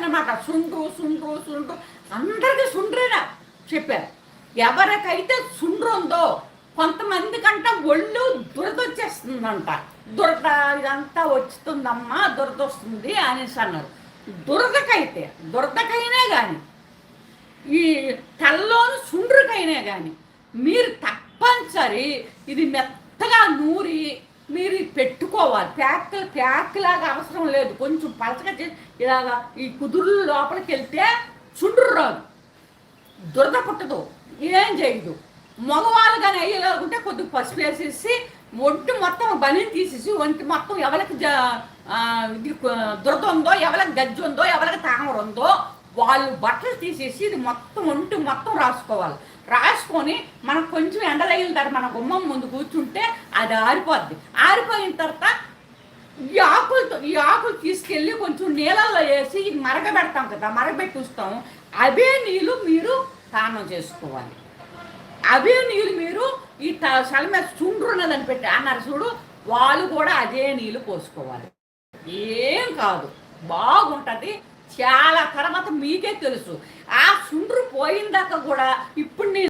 అన్నమాట. సుండ్రు సుండ్రు సుండ్రు అందరికీ సుండ్రేనా చెప్పారు. ఎవరికైతే సుండ్రు ఉందో కొంతమంది కంట ఒళ్ళు దురదొచ్చేస్తుందంట. దురద ఇదంతా వస్తుందమ్మా, దురద వస్తుంది అనేసి అన్నారు. దురదకైనా కానీ ఈ తలలోని సుండ్రుకైనా కానీ మీరు తప్పనిసరి ఇది మెత్తగా నూరి మీరు పెట్టుకోవాలి. ప్యాక్ లాగా అవసరం లేదు. కొంచెం పలచగా చేసి ఇలాగా ఈ కుదురు లోపలికి వెళ్తే చుండ్రు రాదు, దురద పుట్టదు, ఏం చేయదు. మగవాళ్ళు కానీ అయ్యేలాగుంటే కొద్దిగా పసుపు వేసేసి ఒంటి మొత్తం బలిని తీసేసి ఒంటి మొత్తం ఎవరికి ఇది దురద ఉందో, ఎవరికి గజ్జి ఉందో, ఎవరికి తామర ఉందో వాళ్ళు బట్టలు తీసేసి ఇది మొత్తం ఒంటి మొత్తం రాసుకోవాలి. రాసుకొని మనకు కొంచెం ఎండ తగిలితారు, మన గుమ్మం ముందు కూర్చుంటే అది ఆరిపోద్ది. ఆరిపోయిన తర్వాత ఈ ఆకులు తీసుకెళ్ళి కొంచెం నీళ్ళల్లో వేసి మరగబెడతాం కదా, మరగబెట్టి చూస్తాం. అవే నీళ్ళు మీరు స్నానం చేసుకోవాలి. అవే నీళ్ళు మీరు ఈ తల మీద చుండ్రున్నదని పెట్టి అన్నారు చూడు, వాళ్ళు కూడా అదే నీళ్ళు పోసుకోవాలి. ఏం కాదు, బాగుంటుంది. చాలా తర్వాత మీకే తెలుసు. ఆ చుండ్రు పోయిన దాకా కూడా ఇప్పుడు